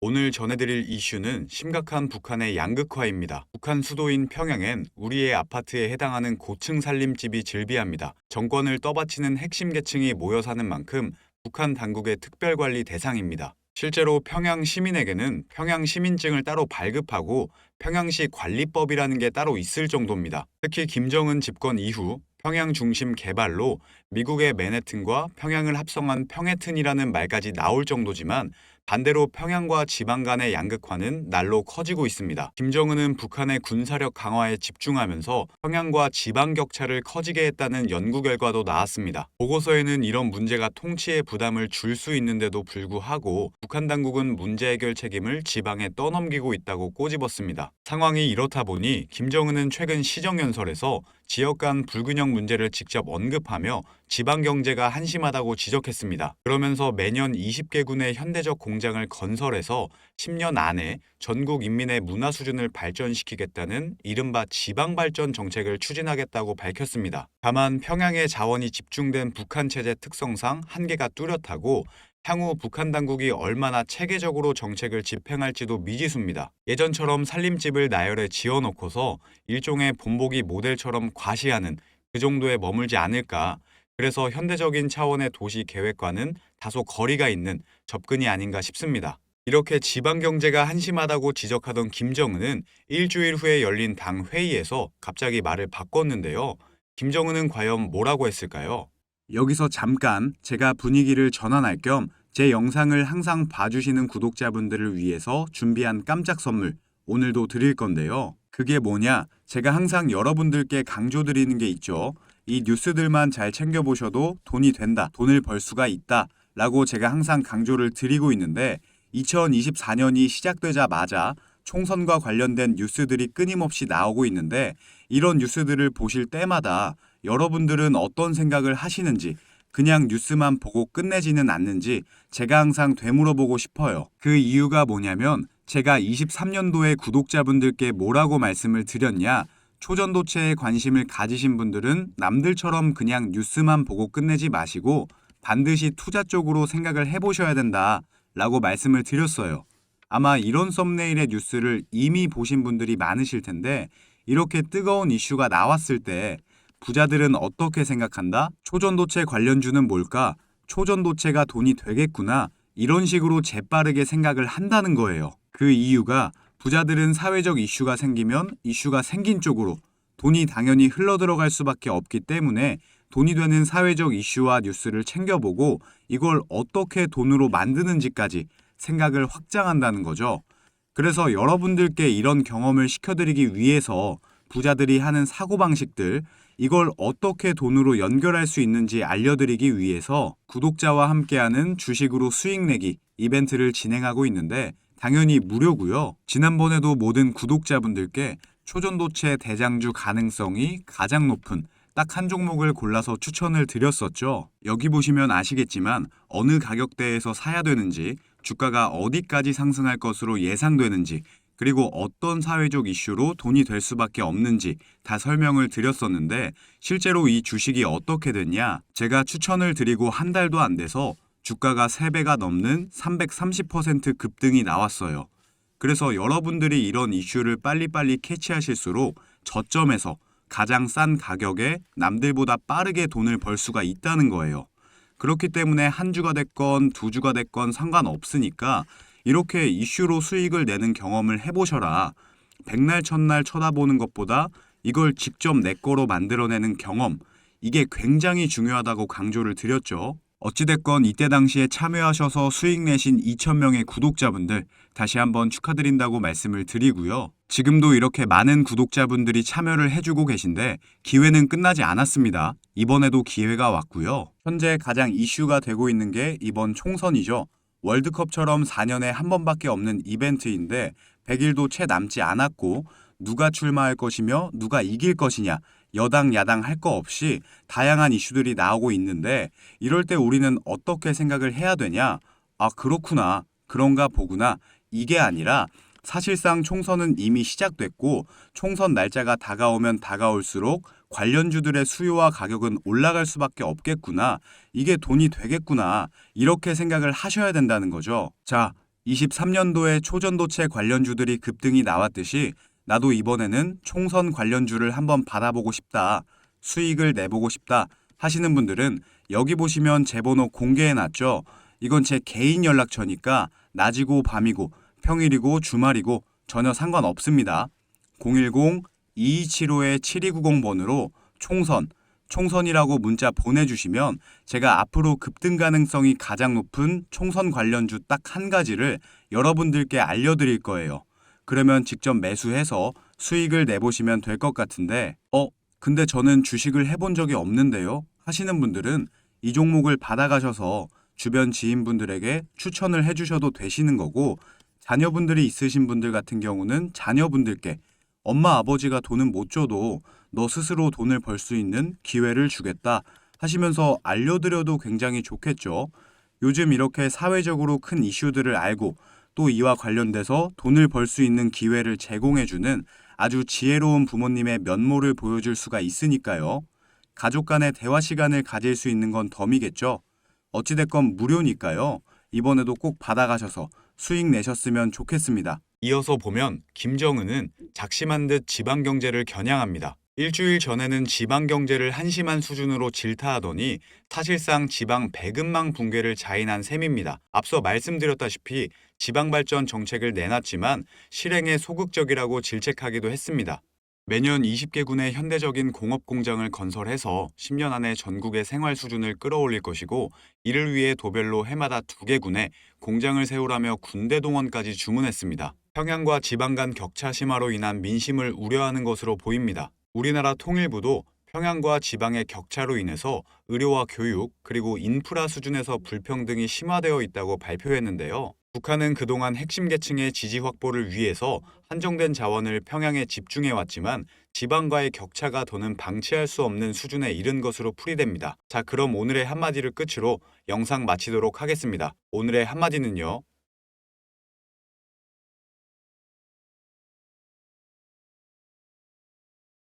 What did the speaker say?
오늘 전해드릴 이슈는 심각한 북한의 양극화입니다. 북한 수도인 평양엔 우리의 아파트에 해당하는 고층 살림집이 즐비합니다. 정권을 떠받치는 핵심 계층이 모여 사는 만큼 북한 당국의 특별관리 대상입니다. 실제로 평양 시민에게는 평양 시민증을 따로 발급하고 평양시 관리법이라는 게 따로 있을 정도입니다. 특히 김정은 집권 이후 평양 중심 개발로 미국의 맨해튼과 평양을 합성한 평해튼이라는 말까지 나올 정도지만 반대로 평양과 지방 간의 양극화는 날로 커지고 있습니다. 김정은은 북한의 군사력 강화에 집중하면서 평양과 지방 격차를 커지게 했다는 연구 결과도 나왔습니다. 보고서에는 이런 문제가 통치의 부담을 줄 수 있는데도 불구하고 북한 당국은 문제 해결 책임을 지방에 떠넘기고 있다고 꼬집었습니다. 상황이 이렇다 보니 김정은은 최근 시정연설에서 지역 간 불균형 문제를 직접 언급하며 지방 경제가 한심하다고 지적했습니다. 그러면서 매년 20개군의 현대적 공장을 건설해서 10년 안에 전국 인민의 문화 수준을 발전시키겠다는 이른바 지방발전 정책을 추진하겠다고 밝혔습니다. 다만 평양의 자원이 집중된 북한 체제 특성상 한계가 뚜렷하고 향후 북한 당국이 얼마나 체계적으로 정책을 집행할지도 미지수입니다. 예전처럼 살림집을 나열해 지어놓고서 일종의 본보기 모델처럼 과시하는 그 정도에 머물지 않을까. 그래서 현대적인 차원의 도시 계획과는 다소 거리가 있는 접근이 아닌가 싶습니다. 이렇게 지방 경제가 한심하다고 지적하던 김정은은 일주일 후에 열린 당 회의에서 갑자기 말을 바꿨는데요. 김정은은 과연 뭐라고 했을까요? 여기서 잠깐 제가 분위기를 전환할 겸 제 영상을 항상 봐주시는 구독자분들을 위해서 준비한 깜짝 선물 오늘도 드릴 건데요. 그게 뭐냐? 제가 항상 여러분들께 강조드리는 게 있죠. 이 뉴스들만 잘 챙겨보셔도 돈이 된다, 돈을 벌 수가 있다 라고 제가 항상 강조를 드리고 있는데 2024년이 시작되자마자 총선과 관련된 뉴스들이 끊임없이 나오고 있는데 이런 뉴스들을 보실 때마다 여러분들은 어떤 생각을 하시는지 그냥 뉴스만 보고 끝내지는 않는지 제가 항상 되물어보고 싶어요. 그 이유가 뭐냐면 제가 23년도에 구독자분들께 뭐라고 말씀을 드렸냐? 초전도체에 관심을 가지신 분들은 남들처럼 그냥 뉴스만 보고 끝내지 마시고 반드시 투자 쪽으로 생각을 해보셔야 된다 라고 말씀을 드렸어요. 아마 이런 썸네일의 뉴스를 이미 보신 분들이 많으실 텐데 이렇게 뜨거운 이슈가 나왔을 때 부자들은 어떻게 생각한다? 초전도체 관련주는 뭘까? 초전도체가 돈이 되겠구나. 이런 식으로 재빠르게 생각을 한다는 거예요. 그 이유가 부자들은 사회적 이슈가 생기면 이슈가 생긴 쪽으로 돈이 당연히 흘러들어갈 수밖에 없기 때문에 돈이 되는 사회적 이슈와 뉴스를 챙겨보고 이걸 어떻게 돈으로 만드는지까지 생각을 확장한다는 거죠. 그래서 여러분들께 이런 경험을 시켜드리기 위해서 부자들이 하는 사고방식들, 이걸 어떻게 돈으로 연결할 수 있는지 알려드리기 위해서 구독자와 함께하는 주식으로 수익 내기 이벤트를 진행하고 있는데 당연히 무료고요. 지난번에도 모든 구독자분들께 초전도체 대장주 가능성이 가장 높은 딱 한 종목을 골라서 추천을 드렸었죠. 여기 보시면 아시겠지만 어느 가격대에서 사야 되는지, 주가가 어디까지 상승할 것으로 예상되는지, 그리고 어떤 사회적 이슈로 돈이 될 수밖에 없는지 다 설명을 드렸었는데 실제로 이 주식이 어떻게 됐냐? 제가 추천을 드리고 한 달도 안 돼서 주가가 3배가 넘는 330% 급등이 나왔어요. 그래서 여러분들이 이런 이슈를 빨리빨리 캐치하실수록 저점에서 가장 싼 가격에 남들보다 빠르게 돈을 벌 수가 있다는 거예요. 그렇기 때문에 한 주가 됐건 두 주가 됐건 상관없으니까 이렇게 이슈로 수익을 내는 경험을 해보셔라. 백날 첫날 쳐다보는 것보다 이걸 직접 내 거로 만들어내는 경험, 이게 굉장히 중요하다고 강조를 드렸죠. 어찌됐건 이때 당시에 참여하셔서 수익 내신 2,000명의 구독자분들 다시 한번 축하드린다고 말씀을 드리고요. 지금도 이렇게 많은 구독자분들이 참여를 해주고 계신데 기회는 끝나지 않았습니다. 이번에도 기회가 왔고요. 현재 가장 이슈가 되고 있는 게 이번 총선이죠. 월드컵처럼 4년에 한 번밖에 없는 이벤트인데 100일도 채 남지 않았고 누가 출마할 것이며 누가 이길 것이냐, 여당 야당 할 거 없이 다양한 이슈들이 나오고 있는데 이럴 때 우리는 어떻게 생각을 해야 되냐? 아, 그렇구나, 그런가 보구나, 이게 아니라 사실상 총선은 이미 시작됐고 총선 날짜가 다가오면 다가올수록 관련주들의 수요와 가격은 올라갈 수밖에 없겠구나, 이게 돈이 되겠구나, 이렇게 생각을 하셔야 된다는 거죠. 자, 23년도에 초전도체 관련주들이 급등이 나왔듯이 나도 이번에는 총선 관련주를 한번 받아보고 싶다, 수익을 내보고 싶다 하시는 분들은 여기 보시면 제 번호 공개해놨죠. 이건 제 개인 연락처니까 낮이고 밤이고 평일이고 주말이고 전혀 상관없습니다. 010-2275-7290번으로 총선이라고 문자 보내주시면 제가 앞으로 급등 가능성이 가장 높은 총선 관련주 딱 한 가지를 여러분들께 알려드릴 거예요. 그러면 직접 매수해서 수익을 내보시면 될 것 같은데 근데 저는 주식을 해본 적이 없는데요 하시는 분들은 이 종목을 받아가셔서 주변 지인분들에게 추천을 해주셔도 되시는 거고, 자녀분들이 있으신 분들 같은 경우는 자녀분들께 엄마 아버지가 돈은 못 줘도 너 스스로 돈을 벌 수 있는 기회를 주겠다 하시면서 알려드려도 굉장히 좋겠죠. 요즘 이렇게 사회적으로 큰 이슈들을 알고 또 이와 관련돼서 돈을 벌 수 있는 기회를 제공해주는 아주 지혜로운 부모님의 면모를 보여줄 수가 있으니까요. 가족 간의 대화 시간을 가질 수 있는 건 덤이겠죠. 어찌됐건 무료니까요. 이번에도 꼭 받아가셔서 수익 내셨으면 좋겠습니다. 이어서 보면 김정은은 작심한 듯 지방경제를 겨냥합니다. 일주일 전에는 지방경제를 한심한 수준으로 질타하더니 사실상 지방 배급망 붕괴를 자인한 셈입니다. 앞서 말씀드렸다시피 지방발전 정책을 내놨지만 실행에 소극적이라고 질책하기도 했습니다. 매년 20개군의 현대적인 공업공장을 건설해서 10년 안에 전국의 생활 수준을 끌어올릴 것이고, 이를 위해 도별로 해마다 2개군에 공장을 세우라며 군대 동원까지 주문했습니다. 평양과 지방 간 격차 심화로 인한 민심을 우려하는 것으로 보입니다. 우리나라 통일부도 평양과 지방의 격차로 인해서 의료와 교육, 그리고 인프라 수준에서 불평등이 심화되어 있다고 발표했는데요. 북한은 그동안 핵심 계층의 지지 확보를 위해서 한정된 자원을 평양에 집중해왔지만 지방과의 격차가 더는 방치할 수 없는 수준에 이른 것으로 풀이됩니다. 자, 그럼 오늘의 한마디를 끝으로 영상 마치도록 하겠습니다. 오늘의 한마디는요.